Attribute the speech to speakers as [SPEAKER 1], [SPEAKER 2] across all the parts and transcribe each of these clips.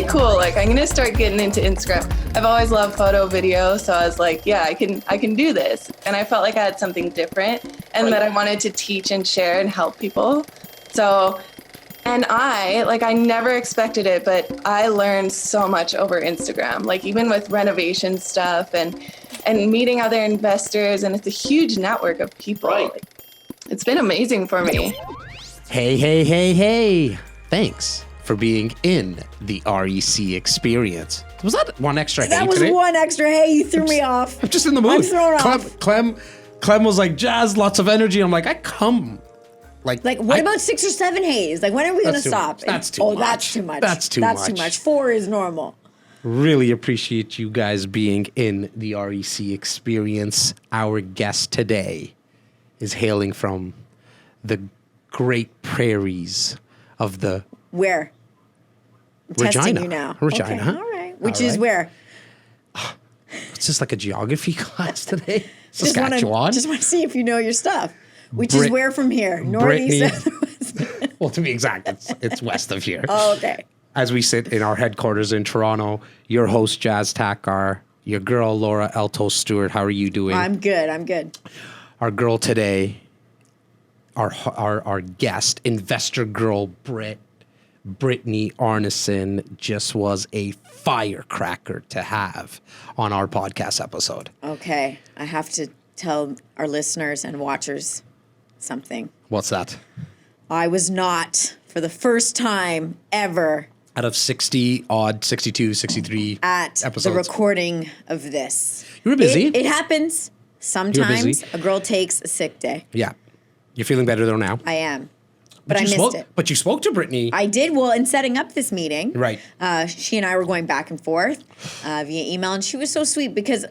[SPEAKER 1] be cool. Like, I'm going to start getting into Instagram. I've always loved photo, video. So I was like, yeah, I can do this. And I felt like I had something different and that I wanted to teach and share and help people. So, and I never expected it, but I learned so much over Instagram, like even with renovation stuff and meeting other investors. And it's a huge network of people.
[SPEAKER 2] Right.
[SPEAKER 1] Like, it's been amazing for me.
[SPEAKER 3] Hey. Thanks for being in the REC experience. Was that one extra hey
[SPEAKER 4] That was
[SPEAKER 3] today?
[SPEAKER 4] one extra hey. You threw me off.
[SPEAKER 3] I'm just in the mood.
[SPEAKER 4] I'm thrown off.
[SPEAKER 3] Clem was like, Jas, lots of energy. I'm like, I come. Like
[SPEAKER 4] what about 6 or 7 hays? Like, when are we going to stop?
[SPEAKER 3] That's too much.
[SPEAKER 4] That's too much.
[SPEAKER 3] That's too much.
[SPEAKER 4] 4 is normal.
[SPEAKER 3] Really appreciate you guys being in the REC experience. Our guest today is hailing from the great prairies of the...
[SPEAKER 4] Where? I'm
[SPEAKER 3] Regina.
[SPEAKER 4] testing you now.
[SPEAKER 3] Regina.
[SPEAKER 4] Okay. All right. Which is where?
[SPEAKER 3] It's just like a geography class today. Saskatchewan.
[SPEAKER 4] Just want to see if you know your stuff. Which is where from here? North, east, south, west?
[SPEAKER 3] Well, to be exact, it's west of here.
[SPEAKER 4] Oh, okay.
[SPEAKER 3] As we sit in our headquarters in Toronto, your host, Jas Takhar, your girl, Laura Elto Stewart. How are you doing?
[SPEAKER 4] I'm good.
[SPEAKER 3] Our girl today, our guest, investor girl, Brittany Arnason, just was a firecracker to have on our podcast episode.
[SPEAKER 4] Okay. I have to tell our listeners and watchers something.
[SPEAKER 3] What's that?
[SPEAKER 4] I was not, for the first time ever,
[SPEAKER 3] Out of 60 odd, 62, 63
[SPEAKER 4] at
[SPEAKER 3] episodes.
[SPEAKER 4] the recording of this.
[SPEAKER 3] You were busy.
[SPEAKER 4] It happens. Sometimes a girl takes a sick day.
[SPEAKER 3] Yeah. You're feeling better though now?
[SPEAKER 4] I am. But I
[SPEAKER 3] you
[SPEAKER 4] missed it.
[SPEAKER 3] But you spoke to Brittany.
[SPEAKER 4] I did. Well, in setting up this meeting,
[SPEAKER 3] Right.
[SPEAKER 4] She and I were going back and forth via email, and she was so sweet because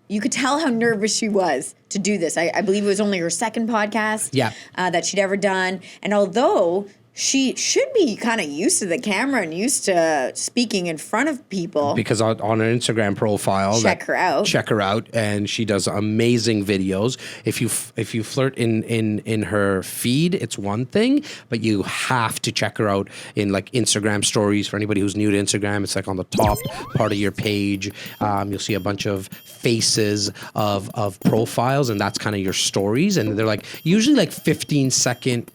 [SPEAKER 4] you could tell how nervous she was to do this. I believe it was only her second podcast that she'd ever done. And although she should be kind of used to the camera and used to speaking in front of people.
[SPEAKER 3] Because on her Instagram profile.
[SPEAKER 4] Check her out.
[SPEAKER 3] And she does amazing videos. If you flirt in her feed, it's one thing, but you have to check her out in like Instagram stories. For anybody who's new to Instagram, it's like on the top part of your page. You'll see a bunch of faces of profiles, and that's kind of your stories. And they're like usually like 15-second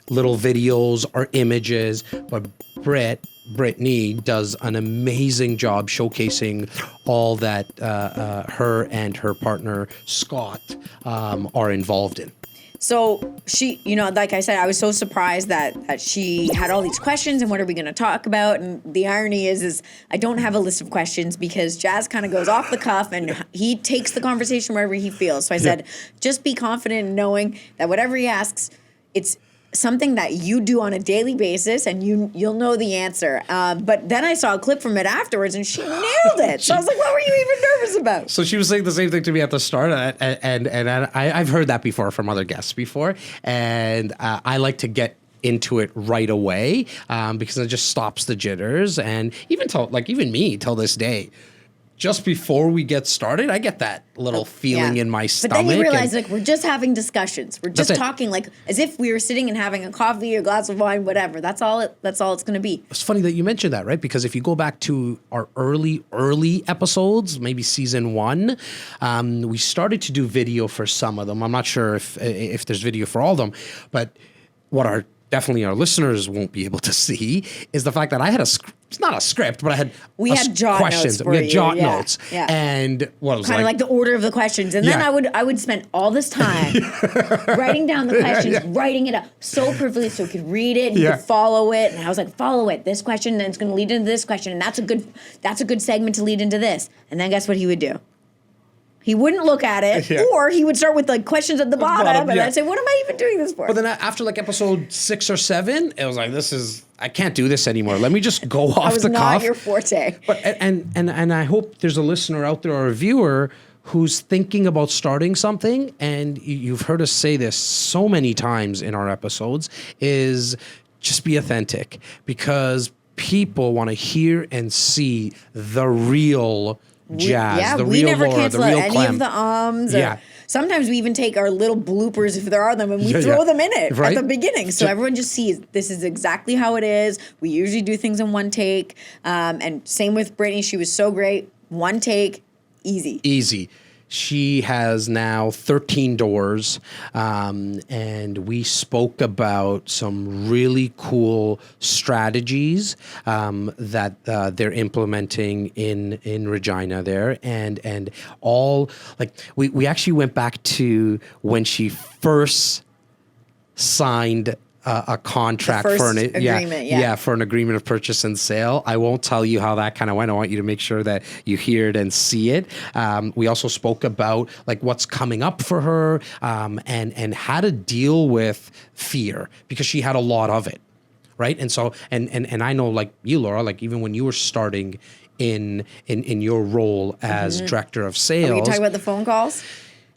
[SPEAKER 3] little videos or images, but Brittany does an amazing job showcasing all that her and her partner Scott are involved in.
[SPEAKER 4] So she, like I said, I was so surprised that she had all these questions and what are we going to talk about? And the irony is I don't have a list of questions because Jas kind of goes off the cuff and he takes the conversation wherever he feels. So I said, just be confident in knowing that whatever he asks, it's something that you do on a daily basis and you'll know the answer. But then I saw a clip from it afterwards and she nailed it. So I was like, what were you even nervous about?
[SPEAKER 3] So she was saying the same thing to me at the start, and I've heard that before from other guests before, and I like to get into it right away because it just stops the jitters. And even me till this day, just before we get started, I get that little feeling in my stomach.
[SPEAKER 4] But then you realize, we're just having discussions. We're just talking, as if we were sitting and having a coffee or a glass of wine, whatever. That's all it's going to be.
[SPEAKER 3] It's funny that you mentioned that, right? Because if you go back to our early episodes, maybe season 1, we started to do video for some of them. I'm not sure if there's video for all of them, but what definitely our listeners won't be able to see is the fact that I had it's not a script, but I had
[SPEAKER 4] jot
[SPEAKER 3] questions.
[SPEAKER 4] Notes for
[SPEAKER 3] we had jot
[SPEAKER 4] you.
[SPEAKER 3] notes.
[SPEAKER 4] Yeah.
[SPEAKER 3] And what was
[SPEAKER 4] kind of like the order of the questions. And then I would spend all this time writing down the questions, writing it up so perfectly so he could read it and he could follow it. And I was like, follow it. This question, then it's going to lead into this question. And that's a good segment to lead into this. And then guess what he would do? He wouldn't look at it, or he would start with questions at the bottom, and I'd say, "What am I even doing this for?"
[SPEAKER 3] But then after episode 6 or 7, it was like, I can't do this anymore. Let me just go off the cuff.
[SPEAKER 4] It was not your forte.
[SPEAKER 3] But and I hope there's a listener out there or a viewer who's thinking about starting something, and you've heard us say this so many times in our episodes, is just be authentic, because people want to hear and see the real Jas, the real Laura, the real
[SPEAKER 4] any
[SPEAKER 3] Clem.
[SPEAKER 4] of the ums. Sometimes we even take our little bloopers, if there are them, and we throw them in it at the beginning. So everyone just sees this is exactly how it is. We usually do things in one take. And same with Brittany. She was so great. One take, easy.
[SPEAKER 3] She has now 13 doors, and we spoke about some really cool strategies that they're implementing in Regina there, and all like we actually went back to when she first signed a contract for an agreement, for an agreement of purchase and sale. I won't tell you how that kind of went. I want you to make sure that you hear it and see it. We also spoke about like what's coming up for her, and how to deal with fear, because she had a lot of it, right? And so and I know, like you, Laura, like even when you were starting in your role as director of sales.
[SPEAKER 4] Are we talking about the phone calls?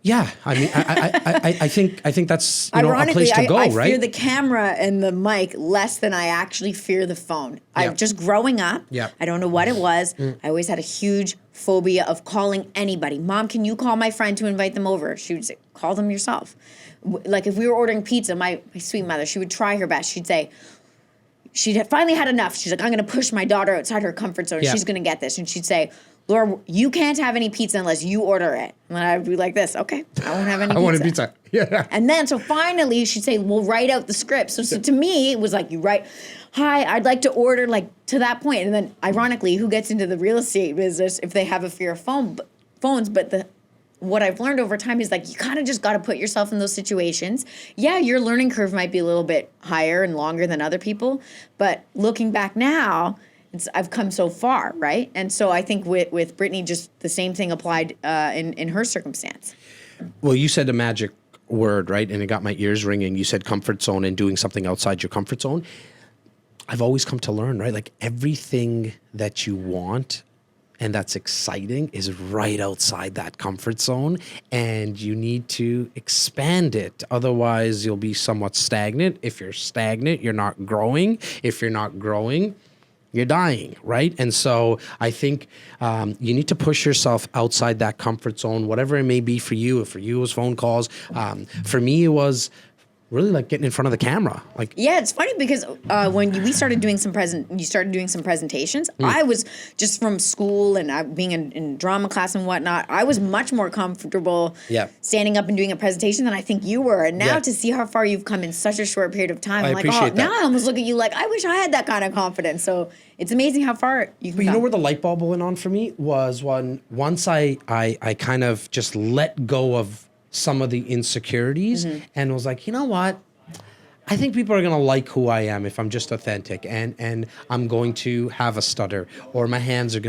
[SPEAKER 3] Yeah, I mean, I think that's a place to go,
[SPEAKER 4] I
[SPEAKER 3] right?
[SPEAKER 4] I fear the camera and the mic less than I actually fear the phone. I just growing up, I don't know what it was. I always had a huge phobia of calling anybody. Mom, can you call my friend to invite them over? She would say, call them yourself. Like if we were ordering pizza, my sweet mother, she would try her best. She'd say, she'd finally had enough. She's like, I'm going to push my daughter outside her comfort zone. She's going to get this. And she'd say, Laura, you can't have any pizza unless you order it. And I would be like this, okay, I won't have any pizza.
[SPEAKER 3] I want a pizza. Yeah.
[SPEAKER 4] And then, so finally, she'd say, well, write out the script. So to me, it was like, you write, hi, I'd like to order, like, to that point. And then, ironically, who gets into the real estate business if they have a fear of phones? But what I've learned over time is, like, you kind of just got to put yourself in those situations. Yeah, your learning curve might be a little bit higher and longer than other people. But looking back now, I've come so far, right? And so I think with Brittany, just the same thing applied in her circumstance.
[SPEAKER 3] Well, you said a magic word, right? And it got my ears ringing. You said comfort zone and doing something outside your comfort zone. I've always come to learn, right? Like everything that you want and that's exciting is right outside that comfort zone, and you need to expand it. Otherwise, you'll be somewhat stagnant. If you're stagnant, you're not growing. If you're not growing, you're dying, right? And so I think you need to push yourself outside that comfort zone, whatever it may be for you. If for you it was phone calls, for me it was really like getting in front of the camera. Like,
[SPEAKER 4] yeah, it's funny because when we started doing you started doing some presentations. I was just from school and being in drama class and whatnot. I was much more comfortable standing up and doing a presentation than I think you were. And now to see how far you've come in such a short period of time, I'm like, now I almost look at you like I wish I had that kind of confidence. So it's amazing how far you can.
[SPEAKER 3] But you know where the light bulb went on for me was once I kind of just let go of some of the insecurities and was like, you know what? I think people are going to like who I am if I'm just authentic, and I'm going to have a stutter, or my palms are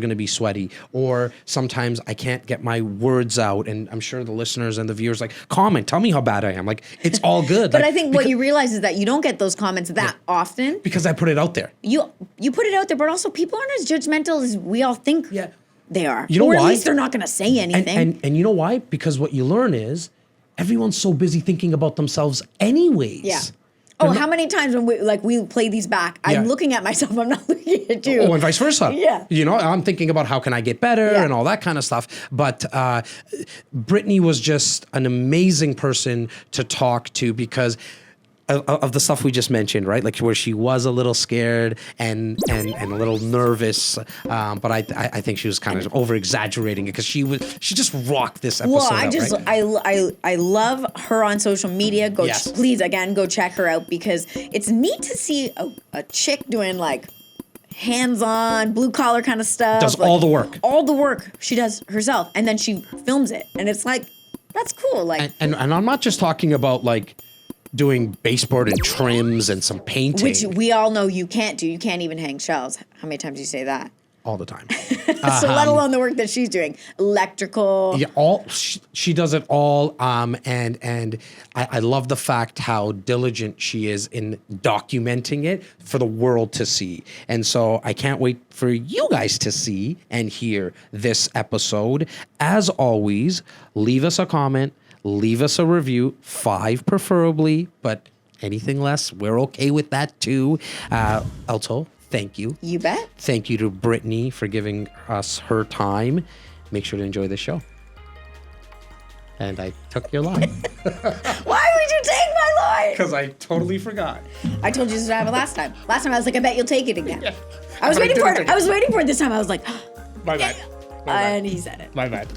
[SPEAKER 3] going to be sweaty, or sometimes I can't get my words out. And I'm sure the listeners and the viewers like, comment, tell me how bad I am. Like, it's all good.
[SPEAKER 4] But like, I think what you realize is that you don't get those comments that often.
[SPEAKER 3] Because I put it out there.
[SPEAKER 4] You put it out there, but also people aren't as judgmental as we all think.
[SPEAKER 3] Yeah.
[SPEAKER 4] They are.
[SPEAKER 3] You know
[SPEAKER 4] or
[SPEAKER 3] why?
[SPEAKER 4] At least they're not going to say anything.
[SPEAKER 3] And you know why? Because what you learn is everyone's so busy thinking about themselves anyways.
[SPEAKER 4] Yeah. How many times when we play these back, I'm looking at myself, I'm not looking at you.
[SPEAKER 3] Oh, and vice versa.
[SPEAKER 4] Yeah.
[SPEAKER 3] You know, I'm thinking about how can I get better and all that kind of stuff. But Brittany was just an amazing person to talk to because of the stuff we just mentioned, right? Like where she was a little scared and a little nervous, but I think she was kind of over exaggerating it because she just rocked this episode.
[SPEAKER 4] Well, I love her on social media. Please again go check her out because it's neat to see a chick doing like hands-on blue collar kind of stuff.
[SPEAKER 3] Does all the work.
[SPEAKER 4] All the work she does herself, and then she films it, and it's like that's cool. Like,
[SPEAKER 3] and I'm not just talking about like doing baseboard and trims and some painting.
[SPEAKER 4] Which we all know you can't do. You can't even hang shelves. How many times do you say that?
[SPEAKER 3] All the time.
[SPEAKER 4] So let alone the work that she's doing. Electrical.
[SPEAKER 3] Yeah, she does it all. And I love the fact how diligent she is in documenting it for the world to see. And so I can't wait for you guys to see and hear this episode. As always, leave us a comment. Leave us a review, 5 preferably, but anything less, we're okay with that too. Alto, thank you.
[SPEAKER 4] You bet.
[SPEAKER 3] Thank you to Brittany for giving us her time. Make sure to enjoy the show. and I took your line.
[SPEAKER 4] Why would you take my line?
[SPEAKER 3] Because I totally forgot.
[SPEAKER 4] I told you this would happen last time. Last time I was like, I bet you'll take it again.
[SPEAKER 3] Yeah.
[SPEAKER 4] I was
[SPEAKER 3] But I
[SPEAKER 4] waiting for
[SPEAKER 3] didn't
[SPEAKER 4] it.
[SPEAKER 3] take
[SPEAKER 4] I was waiting for it this time. I was like,
[SPEAKER 3] My bad.
[SPEAKER 4] and he said it.
[SPEAKER 3] My bad.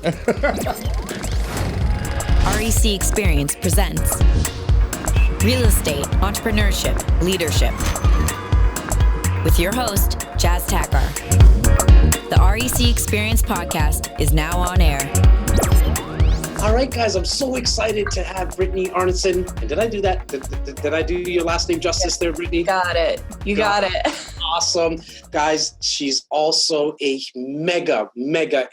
[SPEAKER 2] REC Experience presents Real Estate, Entrepreneurship, Leadership with your host, Jas Takhar. The REC Experience podcast is now on air.
[SPEAKER 3] All right, guys, I'm so excited to have Brittany Arnason. And did I do that? Did I do your last name justice there, Brittany?
[SPEAKER 1] Got it. You got it.
[SPEAKER 3] Awesome. Guys, she's also a mega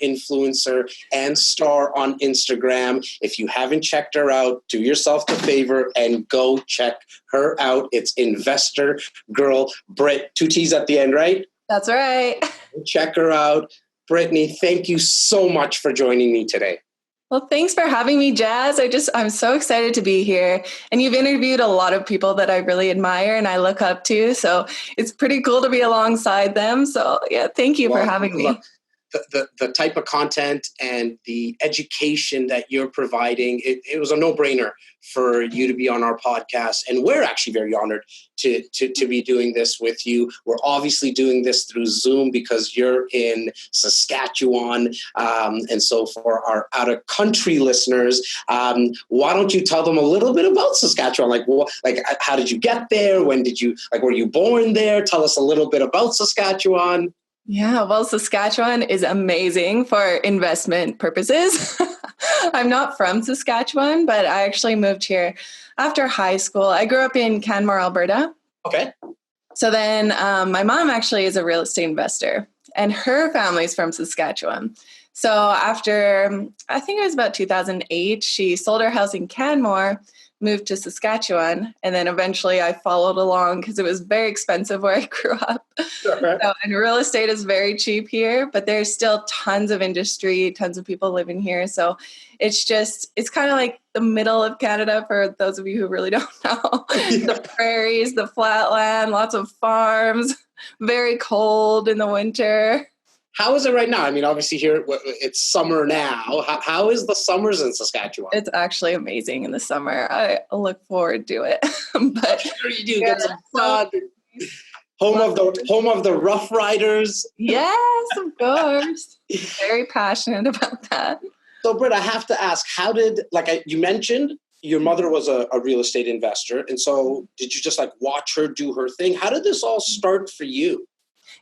[SPEAKER 3] influencer and star on Instagram. If you haven't checked her out, do yourself the favor and go check her out. It's Investor Girl Britt. 2 T's at the end, right?
[SPEAKER 1] That's right.
[SPEAKER 3] Check her out. Brittany, thank you so much for joining me today.
[SPEAKER 1] Well, thanks for having me, Jas. I'm so excited to be here. And you've interviewed a lot of people that I really admire and I look up to. So it's pretty cool to be alongside them. So yeah, thank you for having me.
[SPEAKER 3] Look, the type of content and the education that you're providing, it was a no-brainer for you to be on our podcast. And we're actually very honored to be doing this with you. We're obviously doing this through Zoom because you're in Saskatchewan. And so for our out-of-country listeners, why don't you tell them a little bit about Saskatchewan? How did you get there? When did you, were you born there? Tell us a little bit about Saskatchewan.
[SPEAKER 1] Yeah, well, Saskatchewan is amazing for investment purposes. I'm not from Saskatchewan, but I actually moved here after high school. I grew up in Canmore, Alberta.
[SPEAKER 3] Okay.
[SPEAKER 1] So then my mom actually is a real estate investor and her family's from Saskatchewan. So after, I think it was about 2008, she sold her house in Canmore, moved to Saskatchewan, and then eventually I followed along because it was very expensive where I grew up.
[SPEAKER 3] Sure.
[SPEAKER 1] And real estate is very cheap here, but there's still tons of industry, tons of people living here. So it's kind of like the middle of Canada for those of you who really don't know. The prairies, the flatland, lots of farms, very cold in the winter.
[SPEAKER 3] How is it right now? I mean, obviously here it's summer now. How is the summers in Saskatchewan?
[SPEAKER 1] It's actually amazing in the summer. I look forward to it. But
[SPEAKER 3] sure you do. Get some sun. Home of the Rough Riders.
[SPEAKER 1] Yes, of course. Very passionate about that.
[SPEAKER 3] So, Britt, I have to ask, how did, you mentioned your mother was a real estate investor. And so did you just watch her do her thing? How did this all start for you?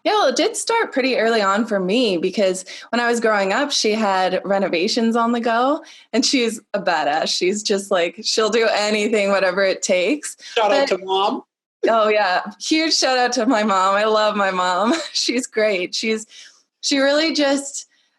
[SPEAKER 1] Yeah, well, it did start pretty early on for me because when I was growing up, she had Renovations on the go and she's a badass. She's just she'll do anything, whatever it takes.
[SPEAKER 3] Shout out to mom.
[SPEAKER 1] Oh yeah. Huge shout out to my mom. I love my mom. She's great. She really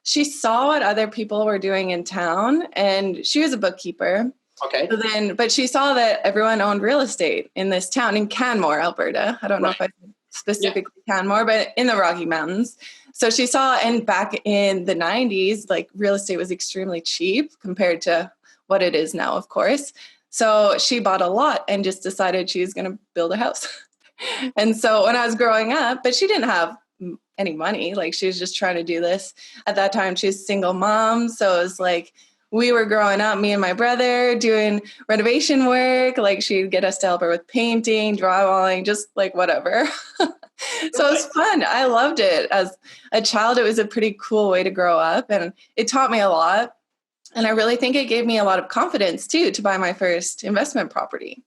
[SPEAKER 1] she saw what other people were doing in town and she was a bookkeeper.
[SPEAKER 3] Okay.
[SPEAKER 1] But she saw that everyone owned real estate in this town in Canmore, Alberta. I don't know if I specifically Canmore, but in the Rocky Mountains. So she saw, and back in the 90s, real estate was extremely cheap compared to what it is now, of course. So she bought a lot and just decided she was going to build a house. And so when I was growing up, but she didn't have any money, she was just trying to do this. At that time, she was a single mom. So it was we were growing up, me and my brother, doing renovation work. She'd get us to help her with painting, drywalling, just whatever. So it was fun. I loved it. As a child, it was a pretty cool way to grow up. And it taught me a lot. And I really think it gave me a lot of confidence, too, to buy my first investment property.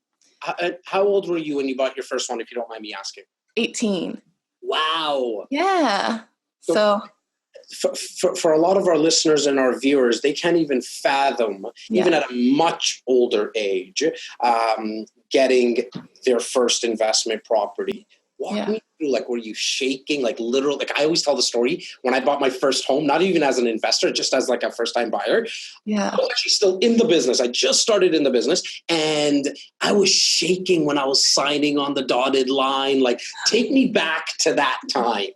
[SPEAKER 3] How old were you when you bought your first one, if you don't mind me asking?
[SPEAKER 1] 18.
[SPEAKER 3] Wow.
[SPEAKER 1] Yeah. So
[SPEAKER 3] for a lot of our listeners and our viewers, they can't even fathom, even at a much older age, getting their first investment property. Walk me through, were you shaking, literal? I always tell the story when I bought my first home, not even as an investor, just as a first-time buyer.
[SPEAKER 1] Yeah.
[SPEAKER 3] I was actually still in the business. I just started in the business, and I was shaking when I was signing on the dotted line. Take me back to that time.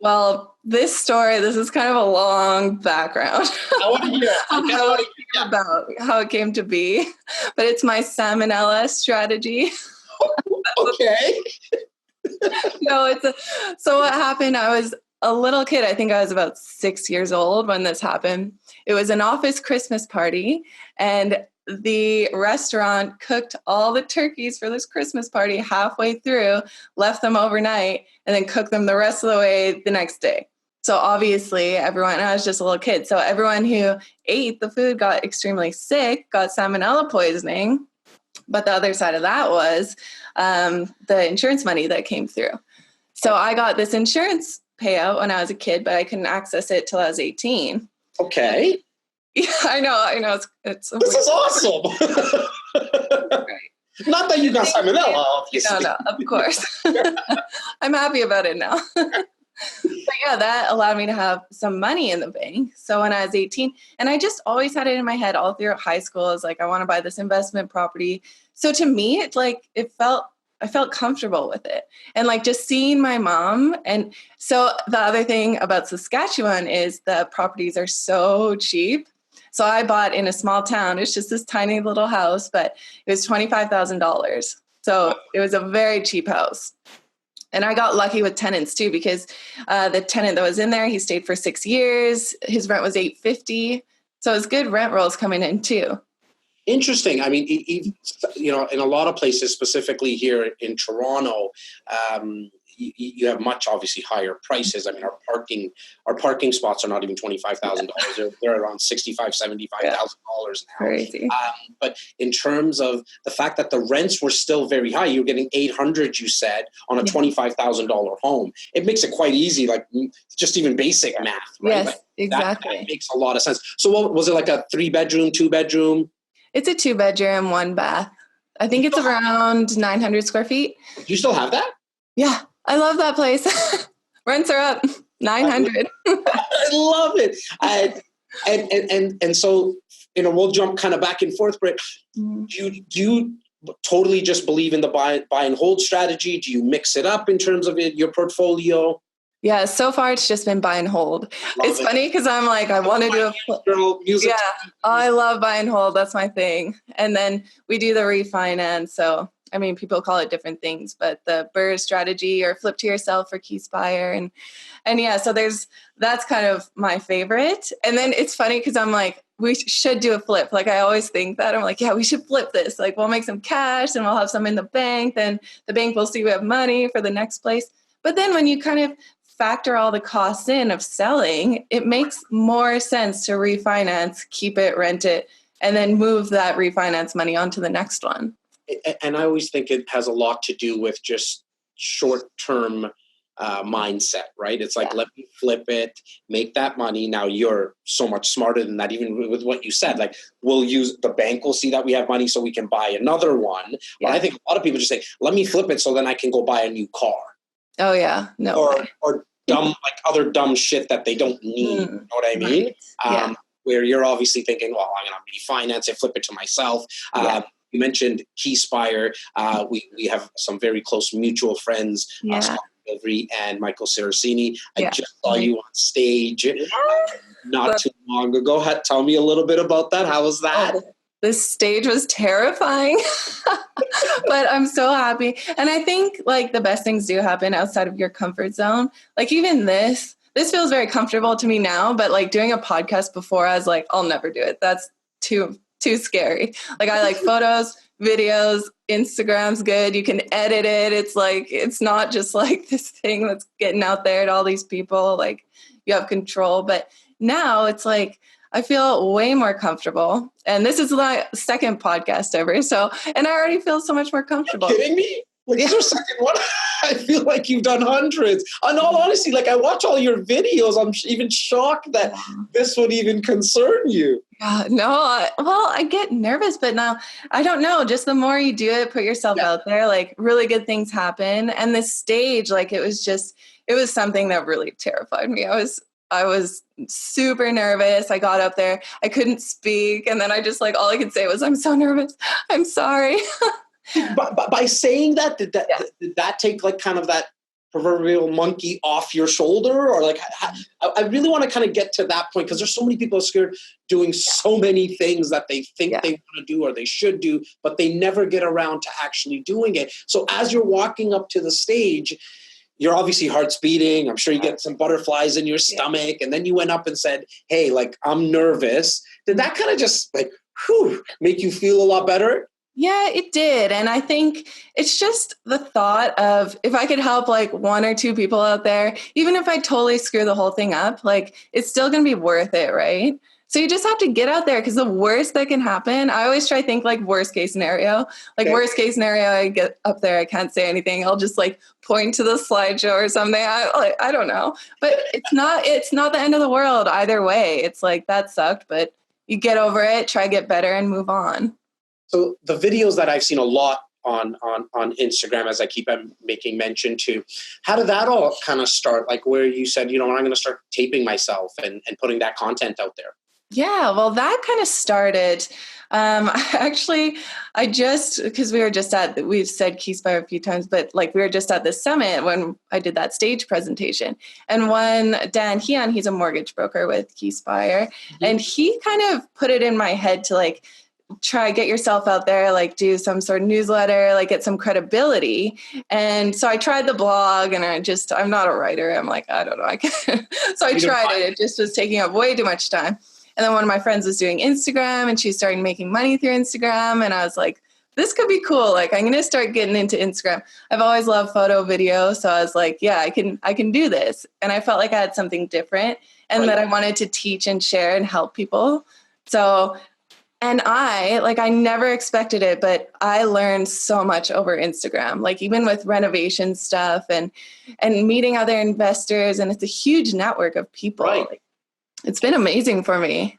[SPEAKER 1] Well, this is kind of a long background.
[SPEAKER 3] I want to hear
[SPEAKER 1] about how it came to be, but it's my salmonella strategy.
[SPEAKER 3] Okay.
[SPEAKER 1] No, so what happened, I was a little kid. I think I was about 6 years old when this happened. It was an office Christmas party, and the restaurant cooked all the turkeys for this Christmas party halfway through, left them overnight, and then cooked them the rest of the way the next day. So obviously everyone, and I was just a little kid, so everyone who ate the food got extremely sick, got salmonella poisoning. But the other side of that was the insurance money that came through. So I got this insurance payout when I was a kid, but I couldn't access it till I was 18.
[SPEAKER 3] Okay.
[SPEAKER 1] Yeah, I know. It's
[SPEAKER 3] this is awesome.
[SPEAKER 1] Right.
[SPEAKER 3] Not that you got salmonella, obviously.
[SPEAKER 1] No, of course. I'm happy about it now. But yeah, that allowed me to have some money in the bank. So when I was 18, and I just always had it in my head all through high school, is like, I want to buy this investment property. So to me, it's like, I felt comfortable with it. And like just seeing my mom. And so the other thing about Saskatchewan is the properties are so cheap. So I bought in a small town. It's just this tiny little house, but it was $25,000. So it was a very cheap house. And I got lucky with tenants too, because the tenant that was in there, he stayed for 6 years. His rent was $850. So it was good rent rolls coming in too.
[SPEAKER 3] Interesting. I mean, you know, in a lot of places, specifically here in Toronto, you have much obviously higher prices. I mean, our parking spots are not even $25,000. They're around $65,000, $75,000 now.
[SPEAKER 1] Crazy.
[SPEAKER 3] But in terms of the fact that the rents were still very high, you're getting $800, you said, on a $25,000 home. It makes it quite easy, like just even basic math, right?
[SPEAKER 1] Yes,
[SPEAKER 3] like
[SPEAKER 1] exactly.
[SPEAKER 3] That makes a lot of sense. So what was it, like a 3-bedroom, 2-bedroom?
[SPEAKER 1] It's a 2-bedroom, 1 bath. I think it's around 900 square feet.
[SPEAKER 3] Do you still have that?
[SPEAKER 1] Yeah, I love that place. Rents are up 900.
[SPEAKER 3] I love it. And so, you know, we'll jump kind of back and forth, Britt. Do you totally just believe in the buy and hold strategy? Do you mix it up in terms of your portfolio?
[SPEAKER 1] Yeah, so far it's just been buy and hold. It's funny because I'm like, I want to do I love buy and hold. That's my thing. And then we do the refinance. So, I mean, people call it different things, but the BRRRR strategy or flip to yourself or Keyspire. And yeah, so that's kind of my favorite. And then it's funny because I'm like, we should do a flip. Like I always think that. I'm like, yeah, we should flip this. Like we'll make some cash and we'll have some in the bank. Then the bank will see we have money for the next place. But then when you kind of factor all the costs in of selling, it makes more sense to refinance, keep it, rent it, and then move that refinance money onto the next one.
[SPEAKER 3] And I always think it has a lot to do with just short-term mindset, right? It's like, let me flip it, make that money. Now you're so much smarter than that, even with what you said. Like the bank will see that we have money so we can buy another one. But I think a lot of people just say, let me flip it so then I can go buy a new car.
[SPEAKER 1] Oh yeah, no.
[SPEAKER 3] Or dumb, like other dumb shit that they don't need. You know what I mean?
[SPEAKER 1] Right.
[SPEAKER 3] Where you're obviously thinking, well, I'm going to refinance it, flip it to myself. You mentioned Keyspire. We have some very close mutual friends, Scott Delivery and Michael Saracini. I just saw you on stage not too long ago. Tell me a little bit about that. How was that?
[SPEAKER 1] This stage was terrifying, but I'm so happy. And I think like the best things do happen outside of your comfort zone. Like even this feels very comfortable to me now, but like doing a podcast before, I was like, I'll never do it. That's too scary. Like I like photos, videos, Instagram's good. You can edit it. It's like, it's not just like this thing that's getting out there to all these people. Like you have control, but now it's like, I feel way more comfortable. And this is my second podcast ever. So, and I already feel so much more comfortable.
[SPEAKER 3] Are you kidding me? Like, this is your second one? I feel like you've done hundreds. In all honesty, like I watch all your videos. I'm even shocked that this would even concern you.
[SPEAKER 1] No, well, I get nervous, but now I don't know. Just the more you do it, put yourself out there, like really good things happen. And this stage, like it was something that really terrified me. I was super nervous. I got up there, I couldn't speak. And then I just like, all I could say was, I'm so nervous. I'm sorry.
[SPEAKER 3] But by saying that, did that take like kind of that proverbial monkey off your shoulder? Or like, I really want to kind of get to that point because there's so many people scared doing so many things that they think they want to do or they should do, but they never get around to actually doing it. So as you're walking up to the stage, your obviously heart's beating. I'm sure you get some butterflies in your stomach. And then you went up and said, hey, like, I'm nervous. Did that kind of just like, make you feel a lot better?
[SPEAKER 1] Yeah, it did. And I think it's just the thought of if I could help like one or two people out there, even if I totally screw the whole thing up, like it's still going to be worth it, right? So you just have to get out there because the worst that can happen, I always try to think like worst case scenario. Like worst case scenario, I get up there, I can't say anything. I'll just like point to the slideshow or something. I don't know. But it's not the end of the world either way. It's like that sucked, but you get over it, try to get better and move on.
[SPEAKER 3] So the videos that I've seen a lot on Instagram, as I keep making mention to, how did that all kind of start? Like where you said, I'm going to start taping myself and putting that content out there.
[SPEAKER 1] Yeah, well, that kind of started. I just, because we've said Keyspire a few times, but like we were just at the summit when I did that stage presentation. And when Dan Heon, he's a mortgage broker with Keyspire, and he kind of put it in my head to like, try get yourself out there, like do some sort of newsletter, like get some credibility. And so I tried the blog and I'm not a writer. I'm like, I don't know. So I tried it. It just was taking up way too much time. And then one of my friends was doing Instagram and she started making money through Instagram. And I was like, this could be cool. Like I'm going to start getting into Instagram. I've always loved photo video. So I was like, yeah, I can do this. And I felt like I had something different and that I wanted to teach and share and help people. So and I never expected it, but I learned so much over Instagram, like even with renovation stuff and meeting other investors. And it's a huge network of people.
[SPEAKER 3] Right.
[SPEAKER 1] Like, it's been amazing for me.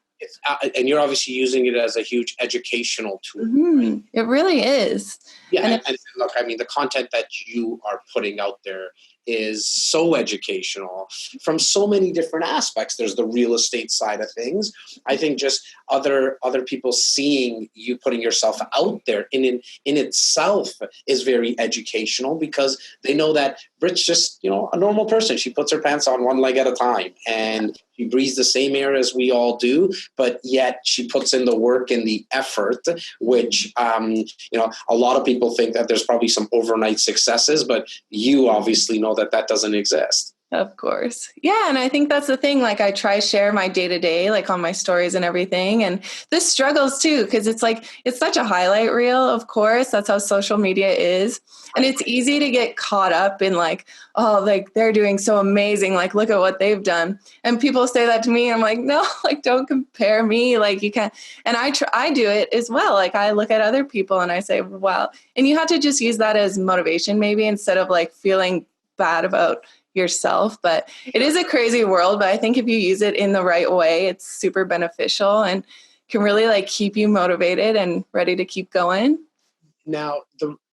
[SPEAKER 3] And you're obviously using it as a huge educational tool.
[SPEAKER 1] Mm-hmm.
[SPEAKER 3] Right?
[SPEAKER 1] It really is.
[SPEAKER 3] Yeah. And look, I mean, the content that you are putting out there is so educational from so many different aspects. There's the real estate side of things. I think just other people seeing you putting yourself out there in itself is very educational because they know that Britt's just, a normal person. She puts her pants on one leg at a time and she breathes the same air as we all do, but yet she puts in the work and the effort, which, a lot of people think that there's probably some overnight successes, but you obviously know that doesn't exist.
[SPEAKER 1] Of course. Yeah. And I think that's the thing. Like I try share my day-to-day, like on my stories and everything. And this struggles too, because it's like, it's such a highlight reel, of course. That's how social media is. And it's easy to get caught up in like, oh, like they're doing so amazing. Like, look at what they've done. And people say that to me. I'm like, no, like don't compare me. Like you can't. And I do it as well. Like I look at other people and I say, wow. And you have to just use that as motivation, maybe instead of like feeling bad about yourself. But it is a crazy world, but I think if you use it in the right way, it's super beneficial and can really like keep you motivated and ready to keep going.
[SPEAKER 3] Now,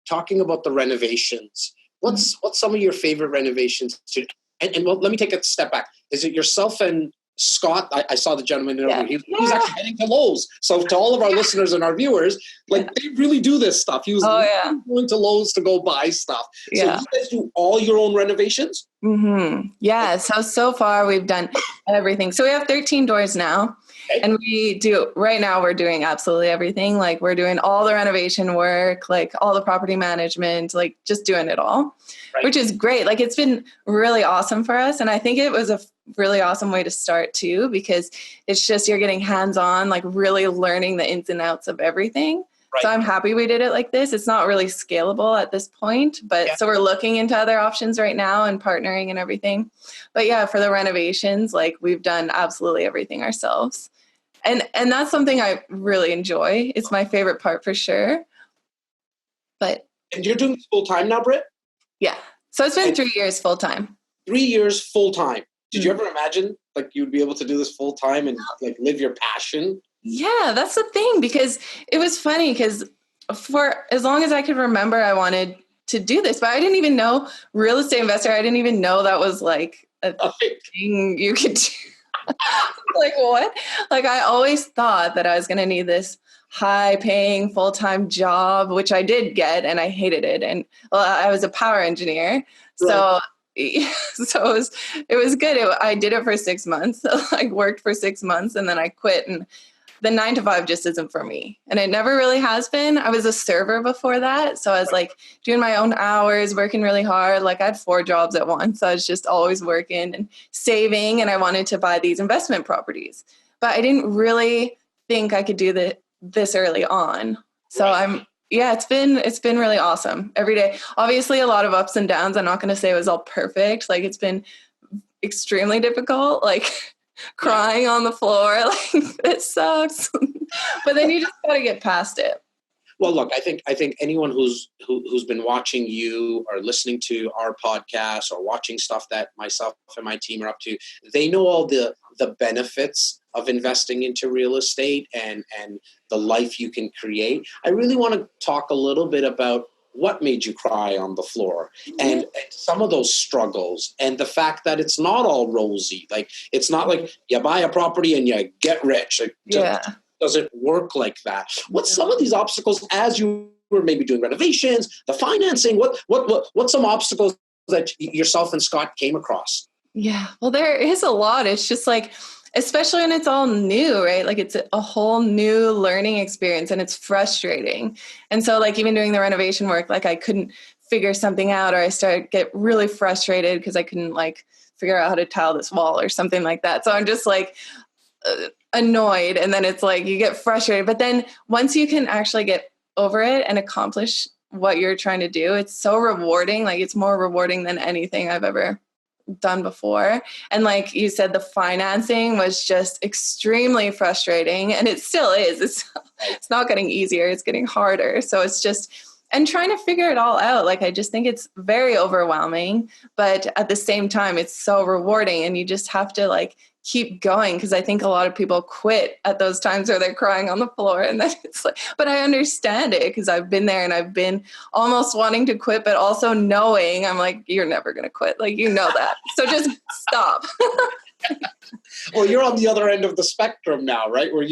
[SPEAKER 3] talking about the renovations, what's some of your favorite renovations and well, let me take a step back. Is it yourself and Scott? I saw the gentleman over here. He was actually heading to Lowe's. So to all of our listeners and our viewers, they really do this stuff. He was going to Lowe's to go buy stuff. So you guys do all your own renovations?
[SPEAKER 1] Mm-hmm. Yeah. So far we've done everything. So we have 13 doors now. Okay. And right now we're doing absolutely everything. Like we're doing all the renovation work, like all the property management, like just doing it all, which is great. Like it's been really awesome for us. And I think it was a really awesome way to start too, because it's just, you're getting hands-on, like really learning the ins and outs of everything. Right. So I'm happy we did it like this. It's not really scalable at this point, but so we're looking into other options right now and partnering and everything. But yeah, for the renovations, like we've done absolutely everything ourselves. And that's something I really enjoy. It's my favorite part for sure. And
[SPEAKER 3] you're doing this full time now, Britt?
[SPEAKER 1] Yeah. So it's been 3 years full time. 3
[SPEAKER 3] years full time. Did you ever imagine like you'd be able to do this full time and like live your passion?
[SPEAKER 1] Yeah, that's the thing, because it was funny because for as long as I could remember, I wanted to do this, but I didn't even know real estate investor. I didn't even know that was like a thing you could do. Like what? Like I always thought that I was going to need this high paying full-time job, which I did get, and I hated it. And I was a power engineer. So it was good. I did it for 6 months, like worked for 6 months, and then I quit. And the 9 to 5 just isn't for me. And it never really has been. I was a server before that. So I was like doing my own hours, working really hard. Like I had 4 jobs at once. So I was just always working and saving. And I wanted to buy these investment properties, but I didn't really think I could do this early on. So it's been really awesome every day. Obviously a lot of ups and downs. I'm not going to say it was all perfect. Like it's been extremely difficult, like crying on the floor, like it sucks. But then you just got to get past it.
[SPEAKER 3] Well, look, I think anyone who's been watching you or listening to our podcast or watching stuff that myself and my team are up to, they know all the benefits of investing into real estate and the life you can create. I really want to talk a little bit about what made you cry on the floor and some of those struggles and the fact that it's not all rosy. Like, it's not like you buy a property and you get rich. It doesn't work like that. What's some of these obstacles as you were maybe doing renovations, the financing? What's some obstacles that yourself and Scott came across?
[SPEAKER 1] Yeah, well, there is a lot. It's just like, especially when it's all new, right? Like it's a whole new learning experience and it's frustrating. And so like even doing the renovation work, like I couldn't figure something out, or I started get really frustrated because I couldn't like figure out how to tile this wall or something like that. So I'm just like annoyed. And then it's like, you get frustrated, but then once you can actually get over it and accomplish what you're trying to do, it's so rewarding. Like it's more rewarding than anything I've ever done before. And like you said, the financing was just extremely frustrating, and it still is. It's not getting easier, it's getting harder. So it's just, and trying to figure it all out. Like I just think it's very overwhelming, but at the same time it's so rewarding, and you just have to like keep going, because I think a lot of people quit at those times where they're crying on the floor, and then it's like, but I understand it because I've been there and I've been almost wanting to quit, but also knowing I'm like, you're never going to quit. Like, you know that. So just stop.
[SPEAKER 3] Well, you're on the other end of the spectrum now, right? Where,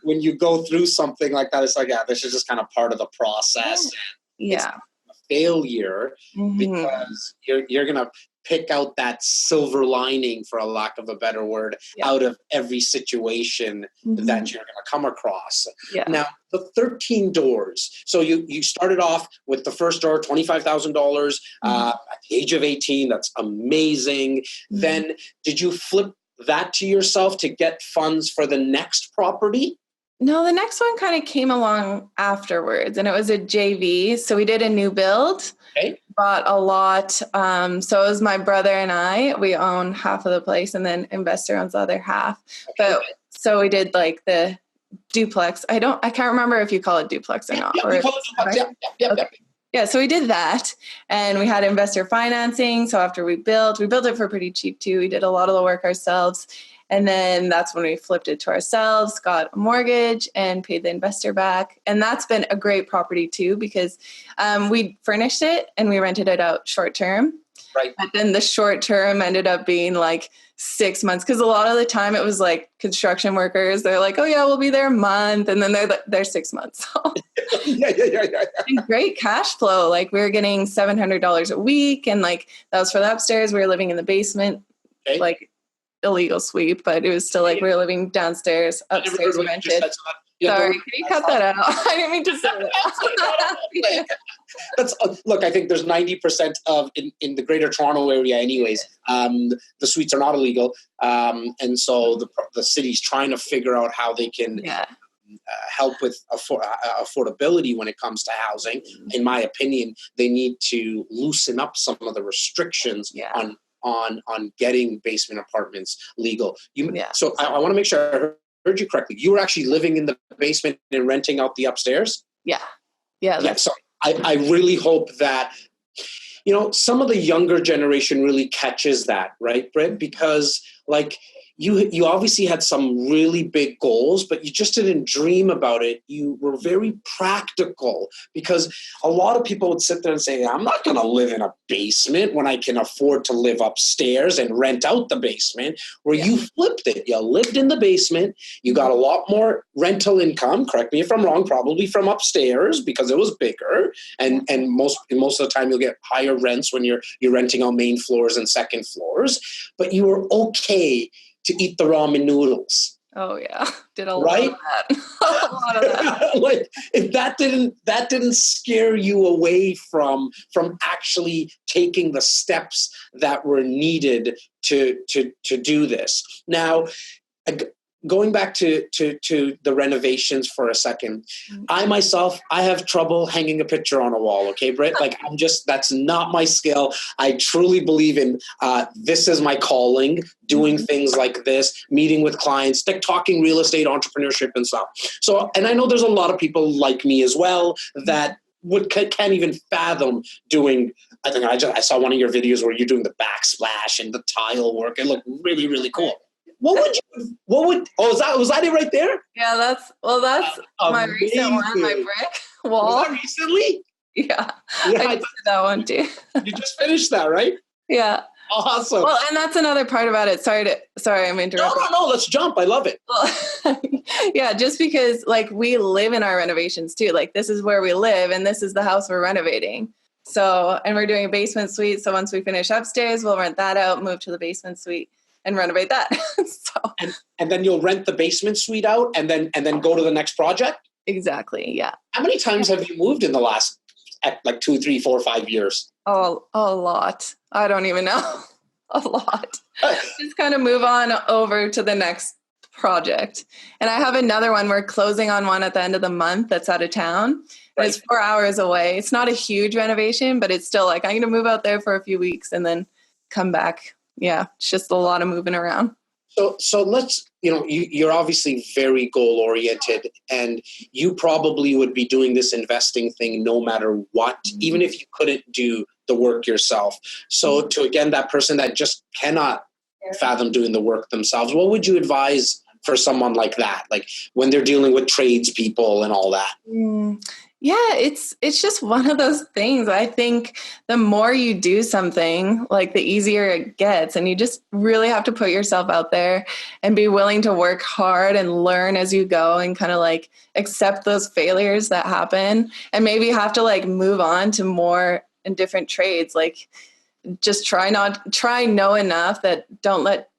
[SPEAKER 3] when you go through something like that, it's like, this is just kind of part of the process.
[SPEAKER 1] Yeah.
[SPEAKER 3] It's a failure because you're going to pick out that silver lining, for a lack of a better word, out of every situation that you're going to come across. Yeah. Now, the 13 doors. So you started off with the first door, $25,000 at the age of 18. That's amazing. Then did you flip that to yourself to get funds for the next property?
[SPEAKER 1] No, the next one kind of came along afterwards, and it was a JV. So we did a new build. Okay. Bought a lot. So it was my brother and I. We own half of the place, and then investor owns the other half. Okay. But so we did like the duplex. I can't remember if you call it duplex or not.
[SPEAKER 3] Yeah, we call it duplex. Okay.
[SPEAKER 1] Yeah, so we did that, and we had investor financing. So after we built it for pretty cheap too. We did a lot of the work ourselves. And then that's when we flipped it to ourselves, got a mortgage, and paid the investor back. And that's been a great property too, because we furnished it and we rented it out short term. Right. But then the short term ended up being like 6 months, because a lot of the time it was like construction workers. They're like, oh yeah, we'll be there a month. And then they're 6 months. Yeah. And great cash flow. Like we were getting $700 a week. And like that was for the upstairs. We were living in the basement, like illegal sweep, but it was still like we were living downstairs, upstairs rented. Sorry, can you cut that out? I didn't mean to say that.
[SPEAKER 3] That's look, I think there's 90% of in the greater Toronto area anyways, the suites are not illegal. And so the city's trying to figure out how they can help with affordability when it comes to housing. In my opinion, they need to loosen up some of the restrictions on getting basement apartments legal. So I want to make sure I heard you correctly. You were actually living in the basement and renting out the upstairs?
[SPEAKER 1] Yeah.
[SPEAKER 3] So I really hope that, some of the younger generation really catches that, right, Britt? Because like you obviously had some really big goals, but you just didn't dream about it. You were very practical, because a lot of people would sit there and say, I'm not going to live in a basement when I can afford to live upstairs and rent out the basement. Where you flipped it. You lived in the basement. You got a lot more rental income. Correct me if I'm wrong, probably from upstairs because it was bigger. And most of the time you'll get higher rents when you're renting out main floors and second floors. But you were okay to eat the ramen noodles.
[SPEAKER 1] Oh yeah, did a
[SPEAKER 5] Right?
[SPEAKER 1] lot of that. A lot of that.
[SPEAKER 5] Like, if that didn't scare you away from actually taking the steps that were needed to do this. Now, going back to the renovations for a second, I myself, I have trouble hanging a picture on a wall. Okay, Britt, like that's not my skill. I truly believe in this is my calling, doing things like this, meeting with clients, like talking real estate, entrepreneurship and stuff. So, and I know there's a lot of people like me as well that can't even fathom doing. I think I saw one of your videos where you're doing the backsplash and the tile work. It looked really, really cool. Was that it right there?
[SPEAKER 1] Yeah, that's my recent one, my brick wall.
[SPEAKER 5] Was that recently?
[SPEAKER 1] Yeah, I did that one too.
[SPEAKER 5] You just finished that, right?
[SPEAKER 1] Yeah.
[SPEAKER 5] Awesome.
[SPEAKER 1] Well, and that's another part about it. Sorry, I'm interrupting.
[SPEAKER 5] No, let's jump. I love it.
[SPEAKER 1] Well, yeah, just because like we live in our renovations too. Like this is where we live and this is the house we're renovating. So, and we're doing a basement suite. So once we finish upstairs, we'll rent that out, move to the basement suite and renovate that.
[SPEAKER 5] And then you'll rent the basement suite out and then go to the next project?
[SPEAKER 1] Exactly, yeah.
[SPEAKER 5] How many times have you moved in the last like 2, 3, 4, 5 years?
[SPEAKER 1] Oh, a lot. I don't even know. A lot. Just kind of move on over to the next project. And I have another one. We're closing on one at the end of the month that's out of town. Right. It's 4 hours away. It's not a huge renovation, but it's still like I'm going to move out there for a few weeks and then come back. Yeah, it's just a lot of moving around.
[SPEAKER 5] So let's, you're obviously very goal oriented and you probably would be doing this investing thing no matter what, even if you couldn't do the work yourself. So to, again, that person that just cannot fathom doing the work themselves, what would you advise for someone like that? Like when they're dealing with tradespeople and all that?
[SPEAKER 1] Yeah, it's just one of those things. I think the more you do something, like the easier it gets. And you just really have to put yourself out there and be willing to work hard and learn as you go and kind of like accept those failures that happen. And maybe you have to like move on to more and different trades. Like just try know enough that don't let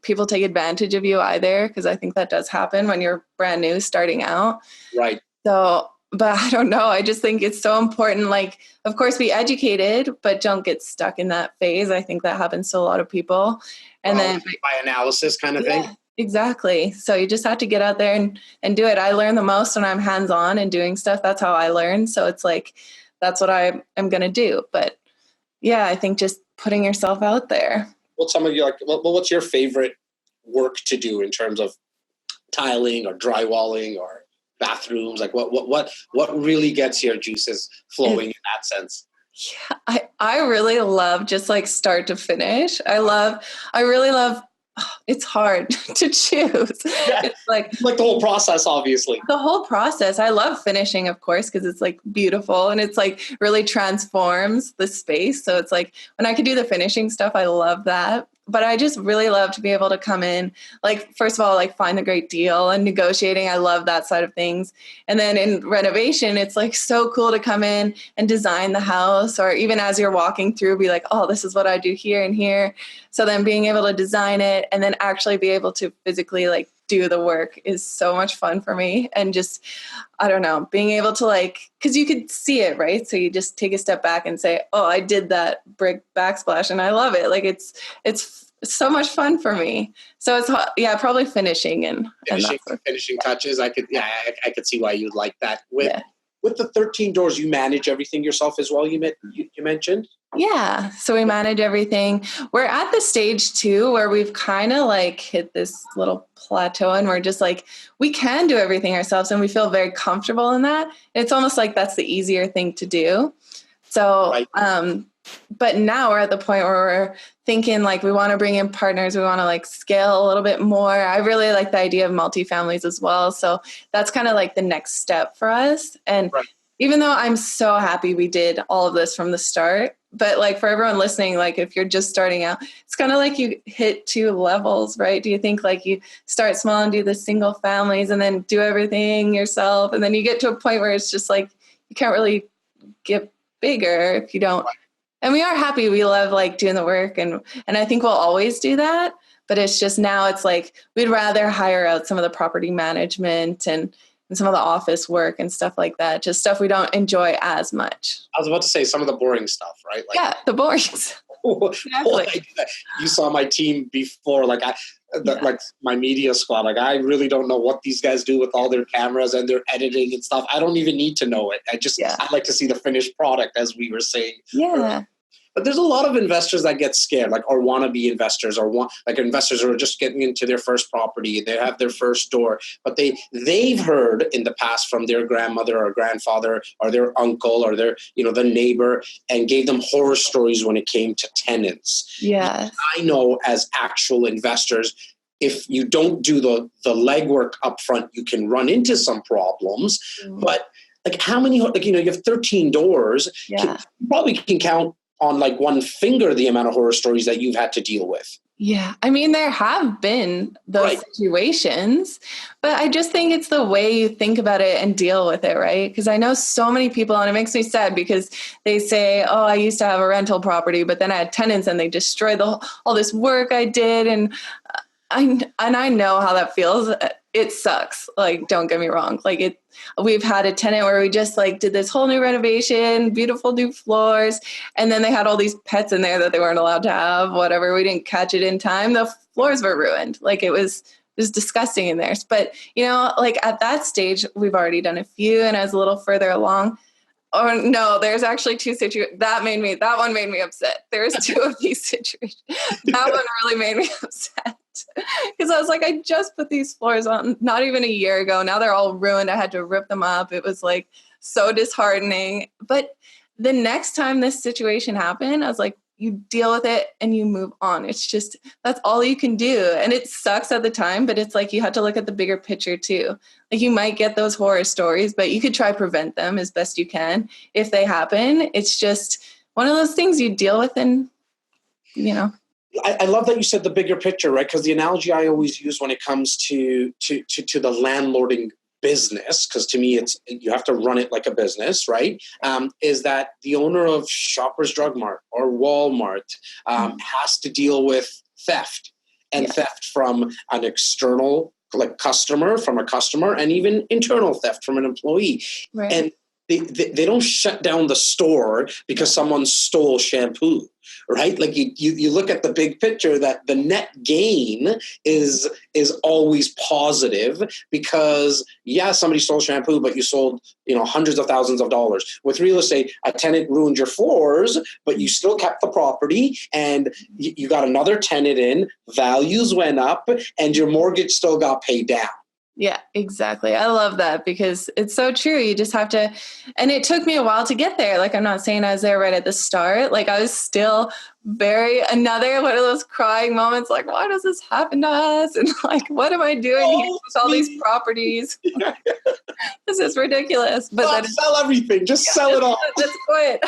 [SPEAKER 1] people take advantage of you either. Because I think that does happen when you're brand new starting out.
[SPEAKER 5] Right.
[SPEAKER 1] So, but I don't know. I just think it's so important. Like, of course, be educated, but don't get stuck in that phase. I think that happens to a lot of people. And then
[SPEAKER 5] by analysis kind of thing.
[SPEAKER 1] Exactly. So you just have to get out there and do it. I learn the most when I'm hands-on and doing stuff. That's how I learn. So it's like, that's what I am going to do. But yeah, I think just putting yourself out there.
[SPEAKER 5] What's some of your, what's your favorite work to do in terms of tiling or drywalling or bathrooms? Like what really gets your juices flowing in that sense?
[SPEAKER 1] Yeah, I really love just like start to finish. I really love, it's hard to choose. Yeah. It's like
[SPEAKER 5] the whole process, obviously.
[SPEAKER 1] The whole process. I love finishing, of course, because it's like beautiful and it's like really transforms the space. So it's like when I could do the finishing stuff, I love that. But I just really love to be able to come in, like, first of all, like find a great deal and negotiating. I love that side of things. And then in renovation, it's like so cool to come in and design the house, or even as you're walking through, be like, oh, this is what I do here and here. So then being able to design it and then actually be able to physically like do the work is so much fun for me. And just, I don't know, being able to like, because you could see it, right? So you just take a step back and say, oh, I did that brick backsplash and I love it. Like it's so much fun for me. So it's, yeah, probably finishing and
[SPEAKER 5] finishing touches. I could see why you'd like that. With the 13 doors, you manage everything yourself as well, you mentioned?
[SPEAKER 1] Yeah. So we manage everything. We're at the stage too, where we've kind of like hit this little plateau and we're just like, we can do everything ourselves and we feel very comfortable in that. It's almost like that's the easier thing to do. So, right. But now we're at the point where we're thinking like we want to bring in partners. We want to like scale a little bit more. I really like the idea of multifamilies as well. So that's kind of like the next step for us. And right. Even though I'm so happy we did all of this from the start, but like for everyone listening, like if you're just starting out, it's kind of like you hit 2 levels, right? Do you think like you start small and do the single families and then do everything yourself? And then you get to a point where it's just like, you can't really get bigger if you don't. And we are happy. We love like doing the work and I think we'll always do that. But it's just now it's like we'd rather hire out some of the property management and some of the office work and stuff like that, just stuff we don't enjoy as much.
[SPEAKER 5] I was about to say some of the boring stuff, right? Like,
[SPEAKER 1] yeah, the boring stuff. Exactly.
[SPEAKER 5] You saw my team before, like like my media squad. Like I really don't know what these guys do with all their cameras and their editing and stuff. I don't even need to know it. I like to see the finished product, as we were saying.
[SPEAKER 1] Yeah.
[SPEAKER 5] But there's a lot of investors that get scared, like, or wannabe investors, or investors who are just getting into their first property and they have their first door, but they've heard in the past from their grandmother or grandfather or their uncle or their, the neighbor, and gave them horror stories when it came to tenants.
[SPEAKER 1] Yeah.
[SPEAKER 5] I know as actual investors, if you don't do the legwork up front, you can run into some problems. But like how many, you have 13 doors, you probably can count on like one finger the amount of horror stories that you've had to deal with.
[SPEAKER 1] Yeah. I mean, there have been those situations, but I just think it's the way you think about it and deal with it, right? Because I know so many people, and it makes me sad because they say, oh, I used to have a rental property, but then I had tenants and they destroyed all this work I did. And I know how that feels. It sucks. Like, don't get me wrong. Like we've had a tenant where we just like did this whole new renovation, beautiful new floors. And then they had all these pets in there that they weren't allowed to have, whatever. We didn't catch it in time. The floors were ruined. Like it was disgusting in there. But, like at that stage, we've already done a few, and I was a little further along. Oh no, there's actually two situations. That one made me upset. There's two of these situations. That one really made me upset. Because I was like, I just put these floors on not even a year ago. Now they're all ruined. I had to rip them up. It was like so disheartening. But the next time this situation happened, I was like, you deal with it and you move on. It's just, that's all you can do. And it sucks at the time, but it's like you have to look at the bigger picture too. Like you might get those horror stories, but you could try prevent them as best you can. If they happen, it's just one of those things you deal with and,
[SPEAKER 5] I love that you said the bigger picture, right? Because the analogy I always use when it comes to the landlording business, because to me you have to run it like a business, right? Is that the owner of Shoppers Drug Mart or Walmart has to deal with theft, and theft from an external customer, and even internal theft from an employee. Right. And they don't shut down the store because someone stole shampoo, right? Like you look at the big picture, that the net gain is always positive because somebody stole shampoo, but you sold hundreds of thousands of dollars. With real estate, a tenant ruined your floors, but you still kept the property and you got another tenant in, values went up, and your mortgage still got paid down.
[SPEAKER 1] Yeah, exactly. I love that because it's so true. You just have to, and it took me a while to get there. Like, I'm not saying I was there right at the start. Like, I was still another one of those crying moments. Like, why does this happen to us? And like, what am I doing here with all these properties? This is ridiculous. But
[SPEAKER 5] then sell everything. Just sell it all.
[SPEAKER 1] Let's quit.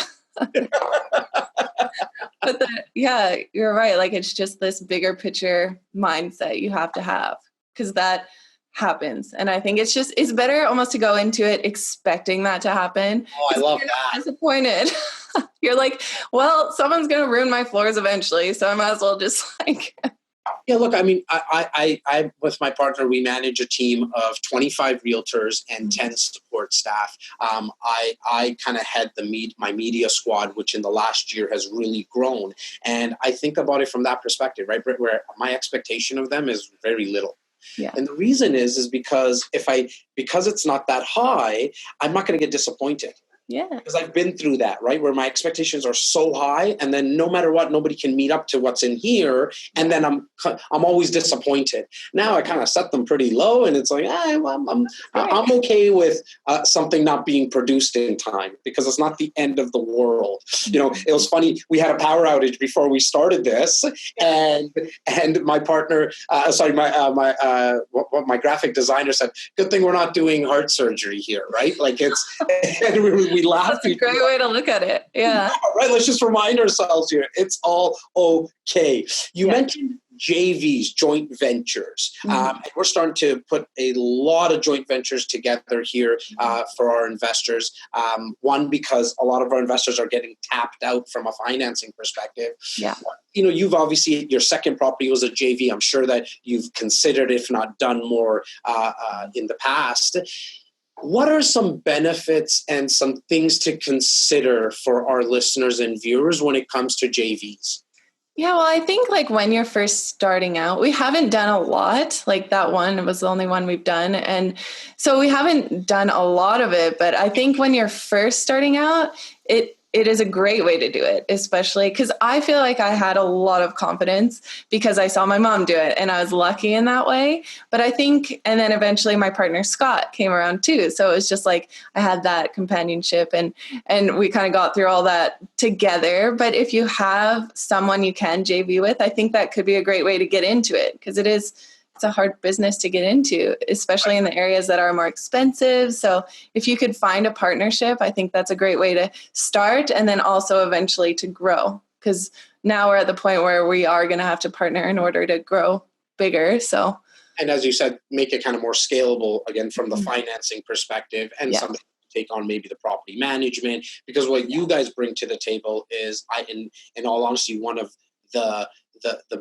[SPEAKER 1] But you're right. Like, it's just this bigger picture mindset you have to have, because that happens. And I think it's better almost to go into it expecting that to happen.
[SPEAKER 5] Oh, I love that.
[SPEAKER 1] Disappointed. You're like, well, someone's going to ruin my floors eventually, so I might as well just like.
[SPEAKER 5] Yeah, look, I mean, I with my partner, we manage a team of 25 realtors and 10 support staff. I kind of head my media squad, which in the last year has really grown. And I think about it from that perspective, right, Britt, where my expectation of them is very little. Yeah. And the reason is because because it's not that high, I'm not going to get disappointed.
[SPEAKER 1] Yeah.
[SPEAKER 5] Because I've been through that, right? Where my expectations are so high, and then no matter what, nobody can meet up to what's in here. And then I'm always disappointed. Now I kind of set them pretty low, and it's like, I'm okay with something not being produced in time, because it's not the end of the world. It was funny. We had a power outage before we started this, and my partner, my graphic designer said, "Good thing we're not doing heart surgery here, right?" Like we laughed.
[SPEAKER 1] That's a great way to look at it. Yeah.
[SPEAKER 5] Right. Let's just remind ourselves here. It's all okay. You mentioned JVs, joint ventures. And we're starting to put a lot of joint ventures together here for our investors. One, because a lot of our investors are getting tapped out from a financing perspective.
[SPEAKER 1] Yeah.
[SPEAKER 5] You've obviously, your second property was a JV. I'm sure that you've considered, if not done more in the past. What are some benefits and some things to consider for our listeners and viewers when it comes to JVs?
[SPEAKER 1] Yeah, well, I think like when you're first starting out, we haven't done a lot. Like that one was the only one we've done. And so we haven't done a lot of it. But I think when you're first starting out, it is a great way to do it, especially because I feel like I had a lot of confidence because I saw my mom do it and I was lucky in that way. But I think, and then eventually my partner Scott came around too. So it was just like I had that companionship and we kind of got through all that together. But if you have someone you can JV with, I think that could be a great way to get into it because it's a hard business to get into, especially in the areas that are more expensive. So if you could find a partnership, I think that's a great way to start and then also eventually to grow because now we're at the point where we are going to have to partner in order to grow bigger. So,
[SPEAKER 5] and as you said, make it kind of more scalable again from the financing perspective and something to take on maybe the property management, because what you guys bring to the table is, in all honesty, one of the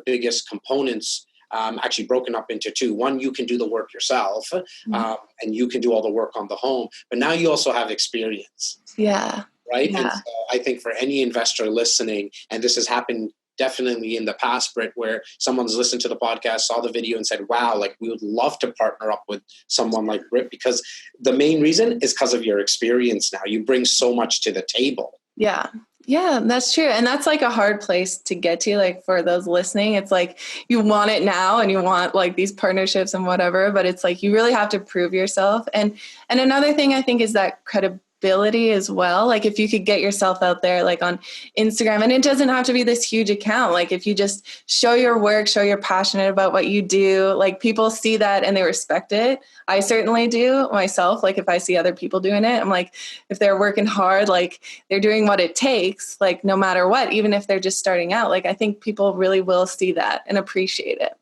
[SPEAKER 5] biggest components. Actually broken up into two. One, you can do the work yourself and you can do all the work on the home, but now you also have experience.
[SPEAKER 1] Yeah.
[SPEAKER 5] Right.
[SPEAKER 1] Yeah.
[SPEAKER 5] And so I think for any investor listening, and this has happened definitely in the past, Britt, where someone's listened to the podcast, saw the video and said, wow, like we would love to partner up with someone like Britt, because the main reason is because of your experience now. You bring so much to the table.
[SPEAKER 1] Yeah. Yeah, that's true. And that's like a hard place to get to, like for those listening, it's like you want it now and you want like these partnerships and whatever, but it's like you really have to prove yourself. And another thing I think is that credibility as well. Like if you could get yourself out there like on Instagram, and it doesn't have to be this huge account. Like if you just show your work, show you're passionate about what you do, like people see that and they respect it. I certainly do myself. Like if I see other people doing it, I'm like, if they're working hard, like they're doing what it takes, like no matter what, even if they're just starting out, like I think people really will see that and appreciate it.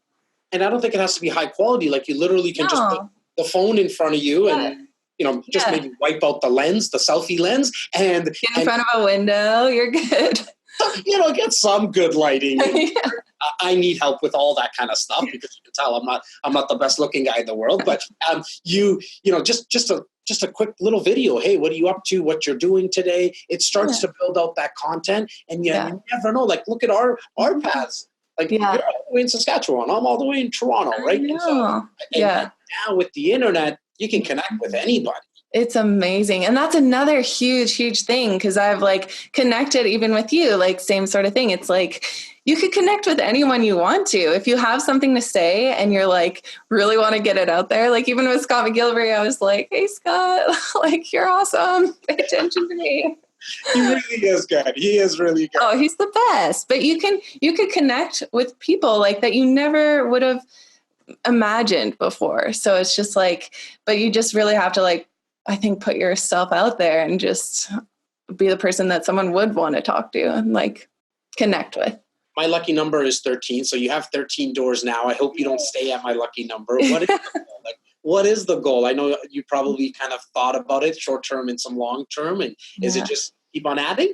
[SPEAKER 5] And I don't think it has to be high quality. Like you literally can just put the phone in front of you and just maybe wipe out the lens, the selfie lens, and
[SPEAKER 1] get in front of a window. You're good.
[SPEAKER 5] Get some good lighting.
[SPEAKER 1] Yeah.
[SPEAKER 5] I need help with all that kind of stuff because you can tell I'm not the best looking guy in the world. But just a quick little video. Hey, what are you up to? What you're doing today? It starts to build out that content, and you never know. Like look at our paths. Like you're all the way in Saskatchewan. I'm all the way in Toronto, right?
[SPEAKER 1] I know.
[SPEAKER 5] And now with the internet, you can connect with anybody.
[SPEAKER 1] It's amazing. And that's another huge, huge thing because I've like connected even with you, like same sort of thing. It's like you could connect with anyone you want to. If you have something to say and you're like really want to get it out there, like even with Scott McGilvery, I was like, hey, Scott, like you're awesome. Pay attention to me.
[SPEAKER 5] He really is good. He is really good.
[SPEAKER 1] Oh, he's the best. But you could connect with people like that you never would have imagined before. So it's just like, but you just really have to like, I think put yourself out there and just be the person that someone would want to talk to and like connect with.
[SPEAKER 5] My lucky number is 13. So you have 13 doors now. I hope you don't stay at my lucky number. What is the goal? I know you probably kind of thought about it short term and some long term. And is it just keep on adding?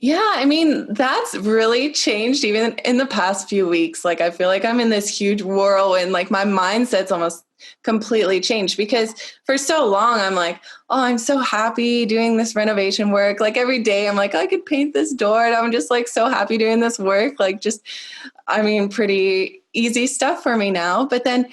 [SPEAKER 1] Yeah, I mean, that's really changed even in the past few weeks. Like, I feel like I'm in this huge whirlwind. Like, my mindset's almost completely changed because for so long, I'm like, oh, I'm so happy doing this renovation work. Like, every day, I'm like, I could paint this door. And I'm just like so happy doing this work. Like, just, I mean, pretty easy stuff for me now. But then,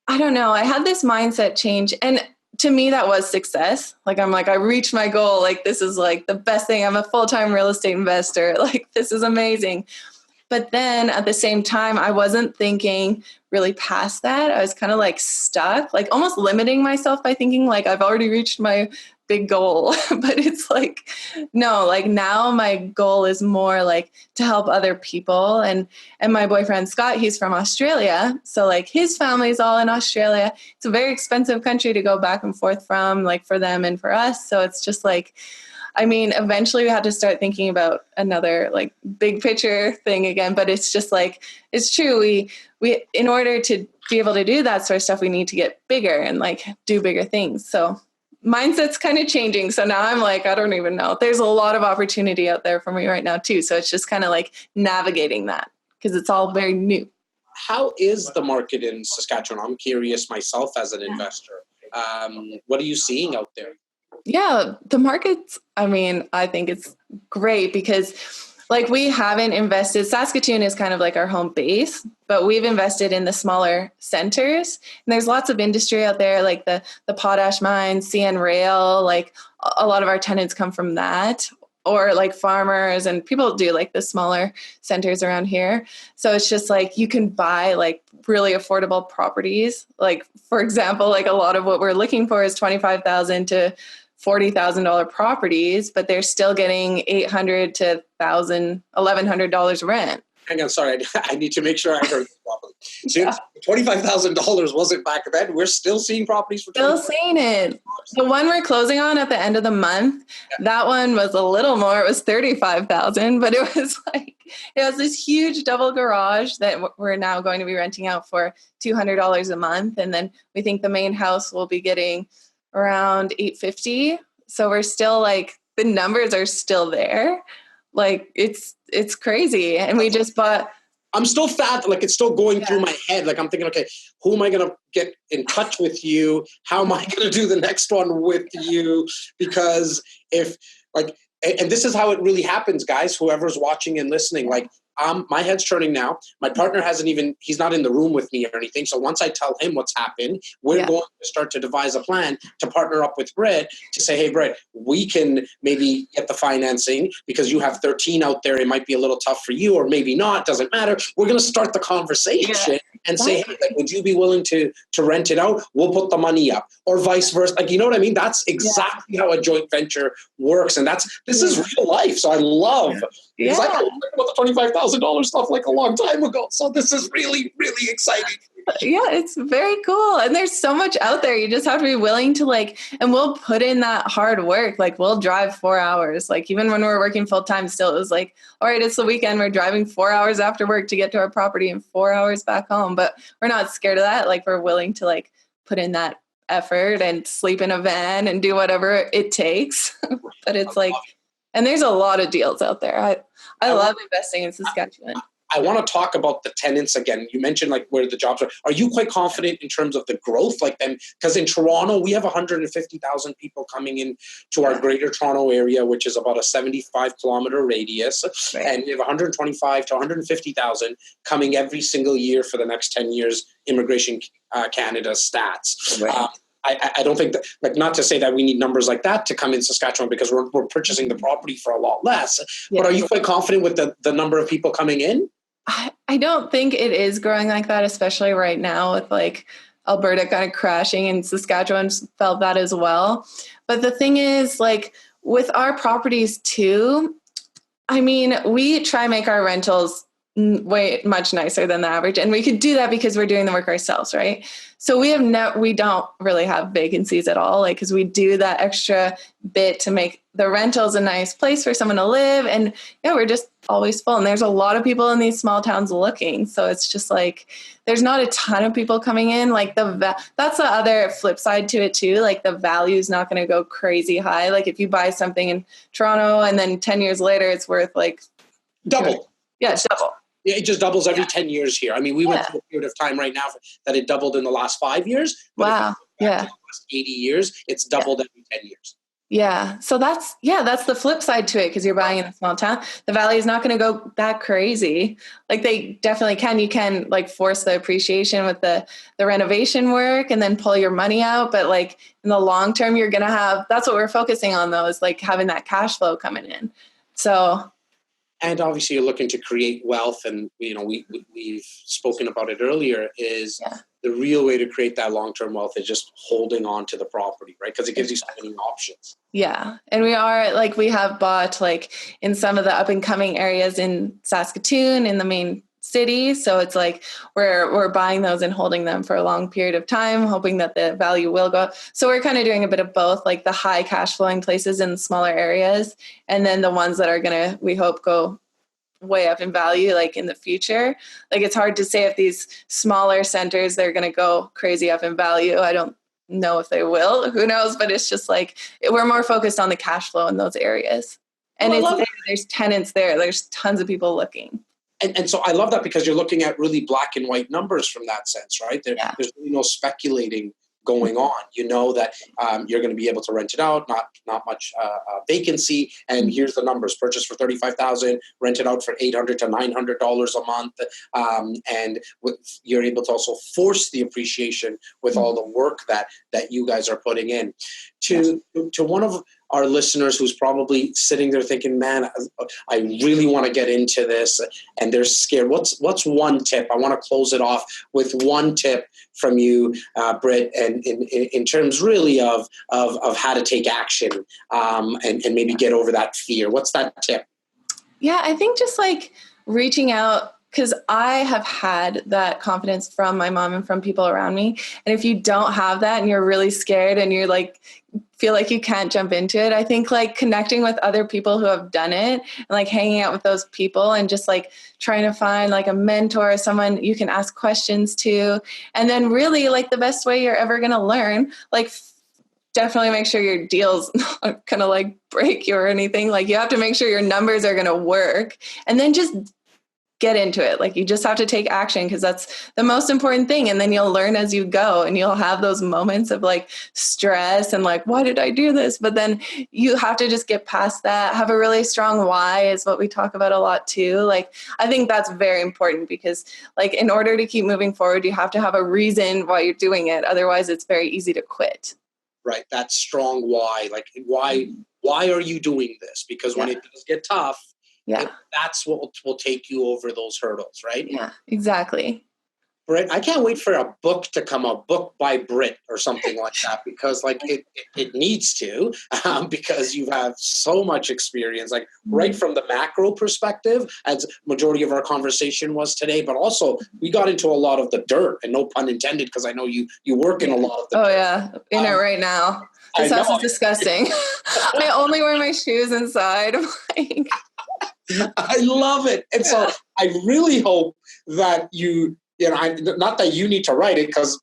[SPEAKER 1] I don't know, I had this mindset change. And to me, that was success. Like, I'm like, I reached my goal. Like, this is like the best thing. I'm a full-time real estate investor. Like, this is amazing. But then at the same time, I wasn't thinking really past that. I was kind of like stuck, like almost limiting myself by thinking like I've already reached my big goal. But it's like, no, like now my goal is more like to help other people. And my boyfriend, Scott, he's from Australia. So like his family's all in Australia. It's a very expensive country to go back and forth from, like for them and for us. So it's just like, I mean, eventually we had to start thinking about another like big picture thing again, but it's just like, it's true. We, in order to be able to do that sort of stuff, we need to get bigger and like do bigger things. So mindset's kind of changing. So now I'm like, I don't even know. There's a lot of opportunity out there for me right now too. So it's just kind of like navigating that because it's all very new.
[SPEAKER 5] How is the market in Saskatchewan? I'm curious myself as an investor. What are you seeing out there?
[SPEAKER 1] Yeah, the markets, I mean, I think it's great because like we haven't invested, Saskatoon is kind of like our home base, but we've invested in the smaller centers. And there's lots of industry out there, like the potash mines, CN Rail, like a lot of our tenants come from that, or like farmers, and people do like the smaller centers around here. So it's just like you can buy like really affordable properties. Like for example, like a lot of what we're looking for is $25,000 to $40,000 properties, but they're still getting $800 to $1,100 rent.
[SPEAKER 5] Hang on, sorry, I need to make sure I heard this properly. So $25,000 wasn't back then. We're still seeing properties for
[SPEAKER 1] Still seeing it. The one we're closing on at the end of the month, that one was a little more. It was $35,000, but it was like, it was this huge double garage that we're now going to be renting out for $200 a month. And then we think the main house will be getting around $850. So we're still like, the numbers are still there. Like it's crazy. And we just bought.
[SPEAKER 5] I'm still fat. Like it's still going through my head. Like I'm thinking, okay, who am I going to get in touch with you? How am I going to do the next one with you? Because if like, and this is how it really happens, guys, whoever's watching and listening, like my head's turning now. My partner he's not in the room with me or anything. So once I tell him what's happened, we're going to start to devise a plan to partner up with Britt to say, hey, Britt, we can maybe get the financing because you have 13 out there. It might be a little tough for you or maybe not. Doesn't matter. We're going to start the conversation and say, hey, like, would you be willing to rent it out? We'll put the money up or vice versa. Like, you know what I mean? That's exactly how a joint venture works. And this is real life. So I love because I talked about the $25,000 stuff like a long time ago. So this is really, really exciting.
[SPEAKER 1] Yeah, it's very cool. And there's so much out there. You just have to be willing to like, and we'll put in that hard work. Like we'll drive 4 hours. Like even when we're working full time still, it was like, all right, it's the weekend. We're driving 4 hours after work to get to our property and 4 hours back home. But we're not scared of that. Like we're willing to like put in that effort and sleep in a van and do whatever it takes. But it's like, and there's a lot of deals out there. I love investing in Saskatchewan.
[SPEAKER 5] I want to talk about the tenants again. You mentioned like where the jobs are. Are you quite confident in terms of the growth? Like them, because in Toronto, we have 150,000 people coming in to our greater Toronto area, which is about a 75-kilometer radius. Right. And we have 125 to 150,000 coming every single year for the next 10 years, Immigration Canada stats. Right. I don't think that, like, not to say that we need numbers like that to come in Saskatchewan because we're purchasing the property for a lot less. Yeah. But are you quite confident with the number of people coming in?
[SPEAKER 1] I don't think it is growing like that, especially right now with like Alberta kind of crashing, and Saskatchewan felt that as well. But the thing is, like with our properties too, I mean, we try and make our rentals way much nicer than the average. And we could do that because we're doing the work ourselves, right? So we don't really have vacancies at all, like, because we do that extra bit to make the rentals a nice place for someone to live. And we're just always full. And there's a lot of people in these small towns looking. So it's just like, there's not a ton of people coming in. Like that's the other flip side to it too. Like the value is not going to go crazy high. Like if you buy something in Toronto and then 10 years later, it's worth like
[SPEAKER 5] double.
[SPEAKER 1] Yeah, it's double.
[SPEAKER 5] Yeah, it just doubles every 10 years here. I mean, we went through a period of time right now that it doubled in the last 5 years.
[SPEAKER 1] Wow. Yeah.
[SPEAKER 5] The last 80 years, it's doubled every 10 years.
[SPEAKER 1] Yeah. So that's the flip side to it, because you're buying in a small town. The value is not going to go that crazy. Like they definitely can. You can like force the appreciation with the renovation work and then pull your money out. But like in the long term, you're going to have, that's what we're focusing on though, is like having that cash flow coming in. So.
[SPEAKER 5] And obviously you're looking to create wealth, and we've spoken about it earlier, is the real way to create that long-term wealth is just holding on to the property, right? Because it gives you so many options. Yeah.
[SPEAKER 1] And we have bought like in some of the up and coming areas in Saskatoon, in the main city. So it's like we're buying those and holding them for a long period of time, hoping that the value will go up. So we're kind of doing a bit of both, like the high cash flowing places in smaller areas, and then the ones that are going to, we hope, go way up in value, like in the future. Like it's hard to say if these smaller centers, they're going to go crazy up in value. I don't know if they will, who knows, but it's just like, we're more focused on the cash flow in those areas. And there's tenants there. There's tons of people looking.
[SPEAKER 5] And so I love that, because you're looking at really black and white numbers from that sense, right? There's really no speculating going on. You know that you're going to be able to rent it out, not much vacancy, and here's the numbers: purchase for $35,000, rent it out for $800 to $900 a month, and you're able to also force the appreciation with all the work that you guys are putting in. To one of our listeners who's probably sitting there thinking, man, I really want to get into this, and they're scared. What's one tip? I want to close it off with one tip from you, Britt, and in terms really of how to take action and maybe get over that fear. What's that tip?
[SPEAKER 1] Yeah, I think just like reaching out, because I have had that confidence from my mom and from people around me. And if you don't have that and you're really scared and you're like, feel like you can't jump into it, I think like connecting with other people who have done it and like hanging out with those people and just like trying to find like a mentor, someone you can ask questions to. And then really like the best way you're ever going to learn, like definitely make sure your deals aren't going to like break you or anything. Like you have to make sure your numbers are going to work, and then just get into it. Like you just have to take action, because that's the most important thing. And then you'll learn as you go, and you'll have those moments of like stress and like, why did I do this? But then you have to just get past that. Have a really strong why is what we talk about a lot too. Like, I think that's very important, because like in order to keep moving forward, you have to have a reason why you're doing it. Otherwise it's very easy to quit.
[SPEAKER 5] Right. That strong why, like why are you doing this? Because when it does get tough, that's what will take you over those hurdles, right?
[SPEAKER 1] Yeah, exactly.
[SPEAKER 5] Britt, I can't wait for a book to come out, book by Britt or something like that, because like it needs to, because you have so much experience, like right from the macro perspective, as majority of our conversation was today, but also we got into a lot of the dirt, and no pun intended, because I know you work in a lot of the dirt.
[SPEAKER 1] Yeah, in it right now. This house is disgusting. I only wear my shoes inside. Like,
[SPEAKER 5] I love it. And so I really hope that not that you need to write it, because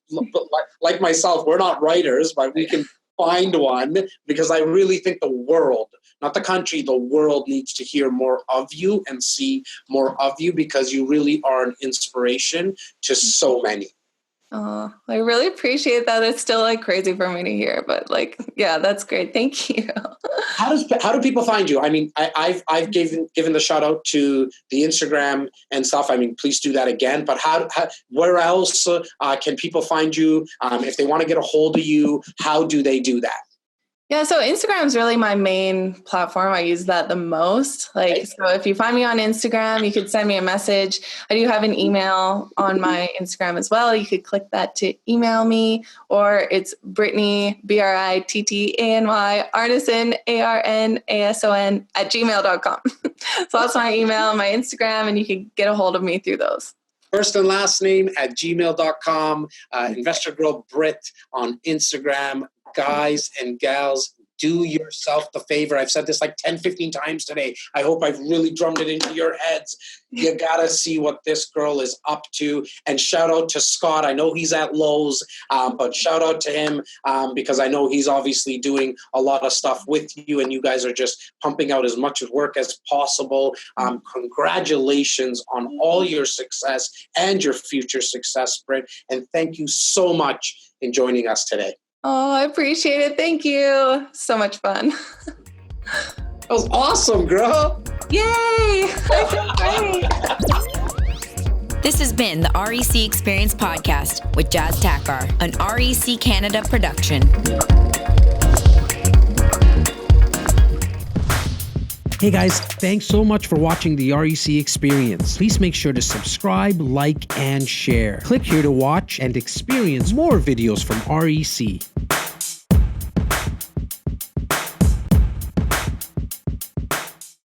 [SPEAKER 5] like myself, we're not writers, but we can find one, because I really think the world, not the country, the world needs to hear more of you and see more of you, because you really are an inspiration to so many.
[SPEAKER 1] Oh, I really appreciate that. It's still like crazy for me to hear, but like, yeah, that's great. Thank you.
[SPEAKER 5] How do people find you? I mean, I've given the shout out to the Instagram and stuff. I mean, please do that again. But where else can people find you? If they want to get a hold of you, how do they do that?
[SPEAKER 1] Yeah, so Instagram is really my main platform. I use that the most. Like, so if you find me on Instagram, you could send me a message. I do have an email on my Instagram as well. You could click that to email me, or it's Brittany, Brittany, Arnason, Arnason @gmail.com. So that's my email, my Instagram, and you can get a hold of me through those.
[SPEAKER 5] First and last name @gmail.com. Investor Girl Britt on Instagram. Guys and gals, do yourself the favor. I've said this like 10, 15 times today. I hope I've really drummed it into your heads. You got to see what this girl is up to. And shout out to Scott. I know he's at Lowe's, but shout out to him because I know he's obviously doing a lot of stuff with you, and you guys are just pumping out as much work as possible. Congratulations on all your success and your future success, Britt. And thank you so much in joining us today.
[SPEAKER 1] Oh, I appreciate it. Thank you. So much fun.
[SPEAKER 5] That was awesome, girl.
[SPEAKER 1] Yay. I feel great.
[SPEAKER 2] This has been the REC Experience Podcast with Jas Takhar, an REC Canada production.
[SPEAKER 3] Hey guys, thanks so much for watching the REC Experience. Please make sure to subscribe, like, and share. Click here to watch and experience more videos from REC.